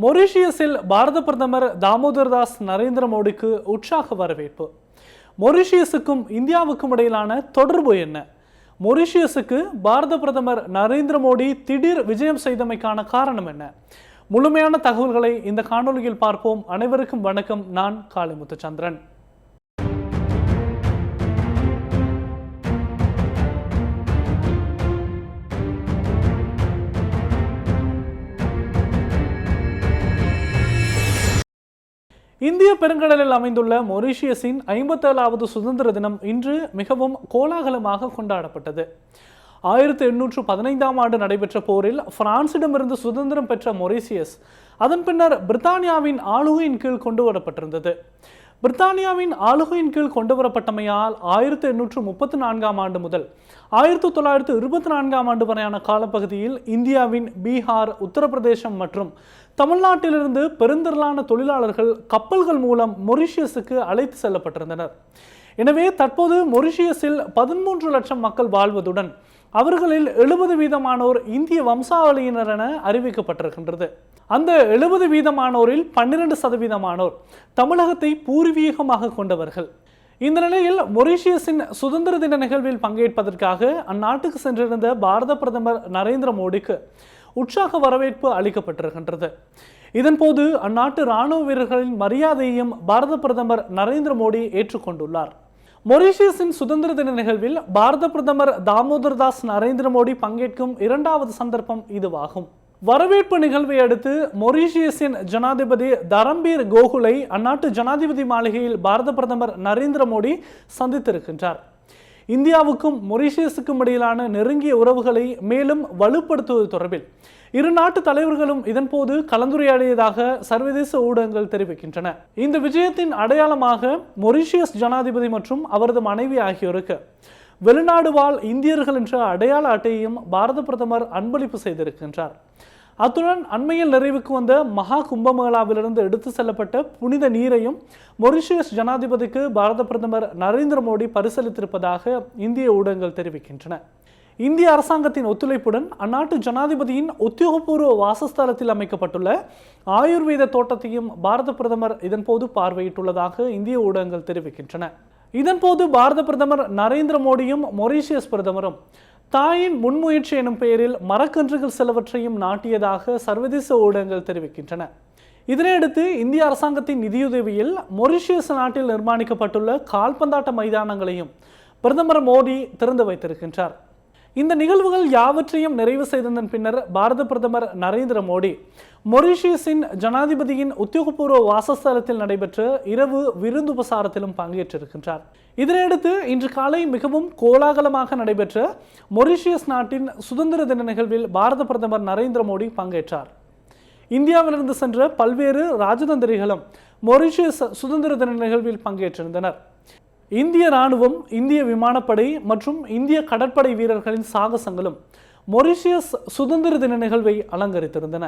மொரீஷியஸில் பாரத பிரதமர் தாமோதர் தாஸ் நரேந்திர மோடிக்கு உற்சாக வரவேற்பு. மொரீஷியஸுக்கும் இந்தியாவுக்கும் இடையிலான தொடர்பு என்ன? மொரீஷியஸுக்கு பாரத பிரதமர் நரேந்திர மோடி திடீர் விஜயம் செய்தமைக்கான காரணம் என்ன? முழுமையான தகவல்களை இந்த காணொலியில் பார்ப்போம். அனைவருக்கும் வணக்கம். நான் காளிமுத்துச்சந்திரன். இந்திய பெருங்கடலில் அமைந்துள்ள மொரீஷியஸின் 57வது சுதந்திர தினம் இன்று மிகவும் கோலாகலமாக கொண்டாடப்பட்டது. 1815ஆம் ஆண்டு நடைபெற்ற போரில் பிரான்சிடமிருந்து சுதந்திரம் பெற்ற மொரீஷியஸ் அதன் பின்னர் பிரித்தானியாவின் ஆளுகையின் கீழ் கொண்டு வரப்பட்டிருந்தது. பிரித்தானியாவின் ஆளுகையின் கீழ் கொண்டுவரப்பட்டமையால் 1834ஆம் ஆண்டு முதல் 1924ஆம் ஆண்டு வரையான காலப்பகுதியில் இந்தியாவின் பீகார், உத்தரப்பிரதேசம் மற்றும் தமிழ்நாட்டிலிருந்து பெருந்திரளான தொழிலாளர்கள் கப்பல்கள் மூலம் மொரீஷியஸுக்கு அழைத்து செல்லப்பட்டிருந்தனர். எனவே தற்போது மொரீஷியஸில் 13 லட்சம் மக்கள் வாழ்வதுடன் அவர்களில் 70% இந்திய வம்சாவளியினர் என அறிவிக்கப்பட்டிருக்கின்றது. அந்த 70%இல் 12% தமிழகத்தை பூர்வீகமாக கொண்டவர்கள். இந்த நிலையில் மொரீஷியஸின் சுதந்திர தின நிகழ்வில் பங்கேற்பதற்காக அந்நாட்டுக்கு சென்றிருந்த பாரத பிரதமர் நரேந்திர மோடிக்கு உற்சாக வரவேற்பு அளிக்கப்பட்டிருக்கின்றது. இதன்போது அந்நாட்டு இராணுவ வீரர்களின் மரியாதையையும் பாரத பிரதமர் நரேந்திர மோடி ஏற்றுக்கொண்டுள்ளார். மொரீஷியஸின் சுதந்திர தின நிகழ்வில் பாரத பிரதமர் தாமோதர் தாஸ் நரேந்திர மோடி பங்கேற்கும் 2வது சந்தர்ப்பம் இதுவாகும். வரவேற்பு நிகழ்வை அடுத்து மொரீஷியஸின் ஜனாதிபதி தரம்பீர் கோகுலை அந்நாட்டு ஜனாதிபதி மாளிகையில் பாரத பிரதமர் நரேந்திர மோடி சந்தித்திருக்கின்றார். இந்தியாவுக்கும் மொரீஷியஸுக்கும் இடையிலான நெருங்கிய உறவுகளை மேலும் வலுப்படுத்துவது தொடர்பில் இரு நாட்டு தலைவர்களும் இதன்போது கலந்துரையாடியதாக சர்வதேச ஊடகங்கள் தெரிவிக்கின்றன. இந்த விஜயத்தின் அடையாளமாக மொரீஷியஸ் ஜனாதிபதி மற்றும் அவரது மனைவி ஆகியோருக்கு வெளிநாடு வாழ் இந்தியர்கள் என்ற அடையாள அட்டையையும் பாரத பிரதமர் அன்பளிப்பு செய்திருக்கின்றார். அத்துடன் அண்மையில் நிறைவுக்கு வந்த மகா கும்பமேளாவிலிருந்து எடுத்து செல்லப்பட்ட புனித நீரையும் மொரீஷியஸ் ஜனாதிபதிக்கு பாரத பிரதமர் நரேந்திர மோடி பரிசீலித்திருப்பதாக இந்திய ஊடகங்கள் தெரிவிக்கின்றன. இந்திய அரசாங்கத்தின் ஒத்துழைப்புடன் அந்நாட்டு ஜனாதிபதியின் உத்தியோகபூர்வ வாசஸ்தலத்தில் அமைக்கப்பட்டுள்ள ஆயுர்வேத தோட்டத்தையும் பாரத பிரதமர் இதன்போது பார்வையிட்டுள்ளதாக இந்திய ஊடகங்கள் தெரிவிக்கின்றன. இதன்போது பாரத பிரதமர் நரேந்திர மோடியும் மொரீஷியஸ் பிரதமரும் தாயின் முன்முயற்சி எனும் பெயரில் மரக்கன்றுகள் சிலவற்றையும் நாட்டியதாக சர்வதேச ஊடகங்கள் தெரிவிக்கின்றன. இதனையடுத்து இந்திய அரசாங்கத்தின் நிதியுதவியில் மொரீஷியஸ் நாட்டில் நிர்மாணிக்கப்பட்டுள்ள கால்பந்தாட்ட மைதானங்களையும் பிரதமர் மோடி திறந்து வைத்திருக்கின்றார். இந்த நிகழ்வுகள் யாவற்றையும் நிறைவு செய்ததன் பின்னர் பாரத பிரதமர் நரேந்திர மோடி மொரீஷியஸின் ஜனாதிபதியின் உத்தியோகபூர்வ வாசஸ்தலத்தில் நடைபெற்ற இரவு விருந்துபசாரத்திலும் பங்கேற்றிருக்கின்றார். இதனையடுத்து இன்று காலை மிகவும் கோலாகலமாக நடைபெற்ற மொரீஷியஸ் நாட்டின் சுதந்திர தின நிகழ்வில் பாரத பிரதமர் நரேந்திர மோடி பங்கேற்றார். இந்தியாவிலிருந்து சென்ற பல்வேறு ராஜதந்திரிகளும் மொரீஷியஸ் சுதந்திர தின நிகழ்வில் பங்கேற்றிருந்தனர். இந்திய இராணுவம், இந்திய விமானப்படை மற்றும் இந்திய கடற்படை வீரர்களின் சாகசங்களும் மொரீஷியஸ் சுதந்திர தின நிகழ்வை அலங்கரித்திருந்தன.